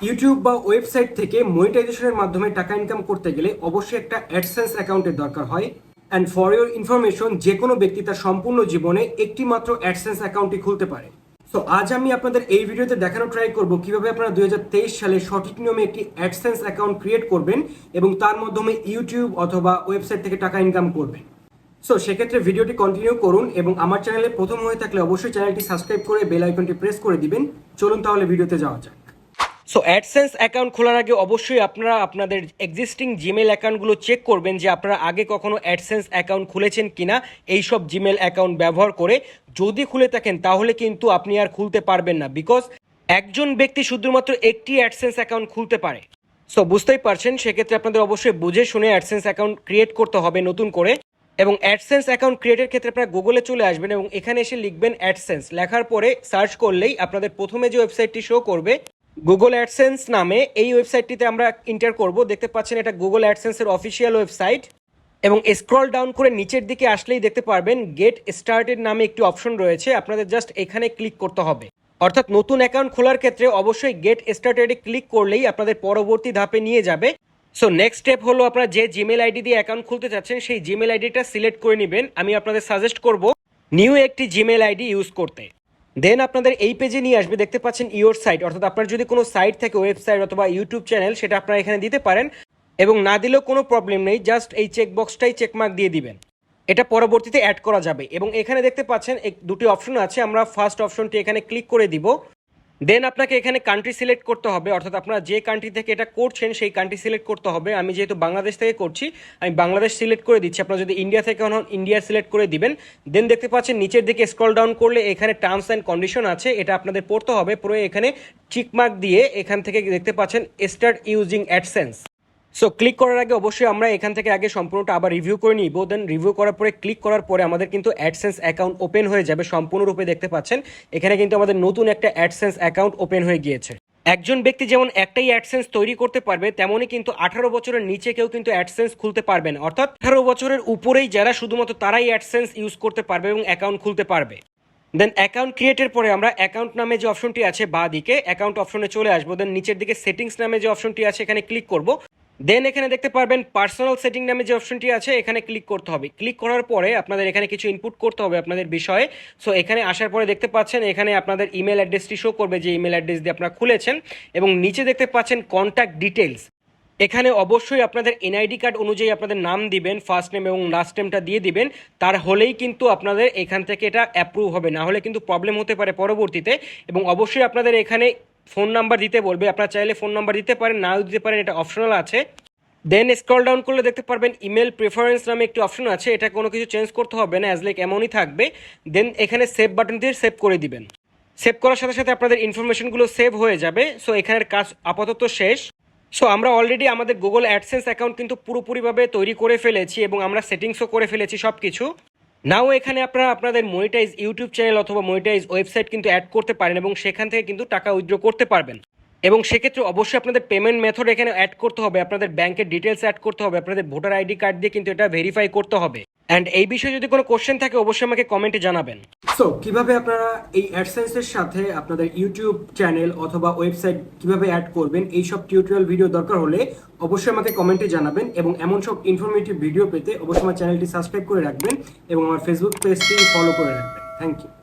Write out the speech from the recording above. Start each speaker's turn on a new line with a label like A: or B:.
A: YouTube বা website থেকে মনিটাইজেশনের মাধ্যমে টাকা ইনকাম করতে গেলে অবশ্যই একটা অ্যাডসেন্স অ্যাকাউন্টের দরকার হয়। অ্যান্ড ফর ইউর ইনফরমেশন, যে কোনো ব্যক্তি তার সম্পূর্ণ জীবনে একটি মাত্র অ্যাডসেন্স অ্যাকাউন্টই খুলতে পারে। সো আজ আমি আপনাদের এই ভিডিওতে দেখানো ট্রাই করব কিভাবে আপনারা 2023 সালে সঠিক নিয়মে একটি অ্যাডসেন্স অ্যাকাউন্ট ক্রিয়েট করবেন এবং তার মাধ্যমে ইউটিউব অথবা ওয়েবসাইট থেকে টাকা ইনকাম করবেন। সো সেক্ষেত্রে ভিডিওটি কন্টিনিউ করুন এবং আমার চ্যানেলে প্রথম হয়ে থাকলে অবশ্যই চ্যানেলটি সাবস্ক্রাইব করে বেল আইকনটি প্রেস করে দিবেন। চলুন তাহলে ভিডিওতে যাওয়া যাক। সো অ্যাডসেন্স অ্যাকাউন্ট খোলার আগে অবশ্যই আপনারা আপনাদের এক্সিস্টিং জিমেল অ্যাকাউন্টগুলো চেক করবেন যে আপনারা আগে কখনো অ্যাডসেন্স অ্যাকাউন্ট খুলেছেন কিনা এইসব জিমেল অ্যাকাউন্ট ব্যবহার করে। যদি খুলে থাকেন তাহলে কিন্তু আপনি আর খুলতে পারবেন না, বিকজ একজন ব্যক্তি শুধুমাত্র একটি অ্যাডসেন্স অ্যাকাউন্ট খুলতে পারে। সো বুঝতেই পারছেন, সেক্ষেত্রে আপনাদের অবশ্যই বুঝে শুনে অ্যাডসেন্স অ্যাকাউন্ট ক্রিয়েট করতে হবে নতুন করে। এবং অ্যাডসেন্স অ্যাকাউন্ট ক্রিয়েটের ক্ষেত্রে আপনারা গুগলে চলে আসবেন এবং এখানে এসে লিখবেন অ্যাডসেন্স। লেখার পরে সার্চ করলেই আপনাদের প্রথমে যে ওয়েবসাইটটি শো করবে গুগল অ্যাডসেন্স নামে, এই ওয়েবসাইটটিতে আমরা ইন্টার করব। দেখতে পাচ্ছেন এটা গুগল অ্যাডসেন্সের অফিসিয়াল ওয়েবসাইট। এবং স্ক্রল ডাউন করে নিচের দিকে আসলেই দেখতে পারবেন গেট স্টার্টেড নামে একটি অপশন রয়েছে। আপনাদের জাস্ট এখানে ক্লিক করতে হবে। অর্থাৎ নতুন অ্যাকাউন্ট খোলার ক্ষেত্রে অবশ্যই গেট স্টার্টেডে ক্লিক করলেই আপনাদের পরবর্তী ধাপে নিয়ে যাবে। সো নেক্সট স্টেপ হলো আপনারা যে জিমেল আইডি দিয়ে অ্যাকাউন্ট খুলতে চাচ্ছেন সেই জিমেল আইডিটা সিলেক্ট করে নেবেন। আমি আপনাদের সাজেস্ট করব নিউ একটি জিমেল আইডি ইউজ করতে। দেন আপনাদের এই পেজে নিয়ে আসবে, দেখতে পাচ্ছেন ইওর সাইট, অর্থাৎ আপনার যদি কোনো সাইট থাকে, ওয়েবসাইট অথবা ইউটিউব চ্যানেল, সেটা আপনারা এখানে দিতে পারেন এবং না দিলেও কোনো প্রবলেম নেই। জাস্ট এই চেকবক্সটাই চেকমার্ক দিয়ে দিবেন, এটা পরবর্তীতে অ্যাড করা যাবে। এবং এখানে দেখতে পাচ্ছেন দুটি অপশন আছে, আমরা ফার্স্ট অপশনটি এখানে ক্লিক করে দিব। দেন আপনাকে এখানে কান্ট্রি সিলেক্ট করতে হবে, অর্থাৎ আপনারা যে কান্ট্রি থেকে এটা করছেন সেই কান্ট্রি সিলেক্ট করতে হবে। আমি যেহেতু বাংলাদেশ থেকে করছি, আমি বাংলাদেশ সিলেক্ট করে দিচ্ছি। আপনারা যদি ইন্ডিয়া থেকে হন ইন্ডিয়া সিলেক্ট করে দিবেন। দেন দেখতে পাচ্ছেন নিচের দিকে স্ক্রল ডাউন করলে এখানে টার্মস অ্যান্ড কন্ডিশন আছে, এটা আপনাদের পড়তে হবে। পরে এখানে চিকমার্ক দিয়ে এখান থেকে দেখতে পাচ্ছেন start using AdSense. So click করার আগে অবশ্যই আমরা এখান থেকে আগে সম্পূর্ণটা আবার রিভিউ করে নিব। দেন রিভিউ করার পরে ক্লিক করার পরে আমাদের কিন্তু অ্যাডসেন্স অ্যাকাউন্ট ওপেন হয়ে যাবে সম্পূর্ণরূপে। দেখতে পাচ্ছেন এখানে কিন্তু আমাদের নতুন একটা অ্যাডসেন্স অ্যাকাউন্ট ওপেন হয়ে গিয়েছে। একজন ব্যক্তি যেমন একটাই অ্যাডসেন্স তৈরি করতে পারবে, তেমনই কিন্তু 18 বছরের নিচে কেউ কিন্তু অ্যাডসেন্স খুলতে পারবে না। অর্থাৎ 18 বছরের উপরেই যারা, শুধুমাত্র তারাই অ্যাডসেন্স ইউজ করতে পারবে এবং অ্যাকাউন্ট খুলতে পারবে। দেন অ্যাকাউন্ট ক্রিয়েটের পরে আমরা অ্যাকাউন্ট নামে যে অপশনটি আছে বাঁ দিকে, অ্যাকাউন্ট অপশনে চলে আসবো। দেন নিচের দিকে সেটিংস নামে যে অপশনটি আছে এখানে ক্লিক করব। দেন এখানে দেখতে পারবেন পার্সোনাল সেটিং নামে যে অপশনটি আছে এখানে ক্লিক করতে হবে। ক্লিক করার পরে আপনাদের এখানে কিছু ইনপুট করতে হবে আপনাদের বিষয়ে। সো এখানে আসার পরে দেখতে পাচ্ছেন এখানে আপনাদের ইমেল অ্যাড্রেসটি শো করবে, যে ইমেল অ্যাড্রেস দিয়ে আপনারা খুলেছেন। এবং নিচে দেখতে পাচ্ছেন কন্ট্যাক্ট ডিটেলস, এখানে অবশ্যই আপনাদের এনআইডি কার্ড অনুযায়ী আপনাদের নাম দিবেন, ফার্স্ট নেম এবং লাস্ট নেমটা দিয়ে দিবেন। তার হলেই কিন্তু আপনাদের এখান থেকে এটা অ্যাপ্রুভ হবে, না হলে কিন্তু প্রবলেম হতে পারে পরবর্তীতে। এবং অবশ্যই আপনাদের এখানে ফোন নাম্বার দিতে বলবে, আপনারা চাইলে ফোন নাম্বার দিতে পারেন, নাও দিতে পারেন, এটা অপশনাল আছে। দেন স্ক্রল ডাউন করলে দেখতে পারবেন ইমেল প্রেফারেন্স নামে একটি অপশন আছে, এটা কোনো কিছু চেঞ্জ করতে হবে না, অ্যাজ লাইক এমনই থাকবে। দেন এখানে সেভ বাটন দিয়ে সেভ করে দিবেন। সেভ করার সাথে সাথে আপনাদের ইনফরমেশনগুলো সেভ হয়ে যাবে। সো এখানের কাজ আপাতত শেষ। সো আমরা অলরেডি আমাদের গুগল অ্যাডসেন্স অ্যাকাউন্ট কিন্তু পুরোপুরিভাবে তৈরি করে ফেলেছি এবং আমরা সেটিংসও করে ফেলেছি সব কিছু। নাও এখানে আপনারা আপনাদের মনিটাইজ ইউটিউব চ্যানেল অথবা মনিটাইজ ওয়েবসাইট কিন্তু অ্যাড করতে পারেন এবং সেখান থেকে কিন্তু টাকা উইথড্র করতে পারবেন। এবং সেক্ষেত্রে অবশ্যই আপনাদের পেমেন্ট মেথড এখানে অ্যাড করতে হবে, আপনাদের ব্যাংকের ডিটেলস অ্যাড করতে হবে, আপনাদের ভোটার আইডি কার্ড দিয়ে কিন্তু এটা ভেরিফাই করতে হবে। অ্যান্ড এই বিষয়ে যদি কোনো কোশ্চেন থাকে অবশ্যই আমাকে কমেন্টে জানাবেন। সো কিভাবে আপনারা এই অ্যাডসেন্সের সাথে আপনাদের ইউটিউব চ্যানেল অথবা ওয়েবসাইট কিভাবে অ্যাড করবেন, এই সব টিউটোরিয়াল ভিডিও দরকার হলে অবশ্যই আমাকে কমেন্টে জানাবেন। এবং এমন সব ইনফরমেটিভ ভিডিও পেতে অবশ্যই আমার চ্যানেলটি সাবস্ক্রাইব করে রাখবেন এবং আমার ফেসবুক পেজটি ফলো করে রাখবেন। Thank you.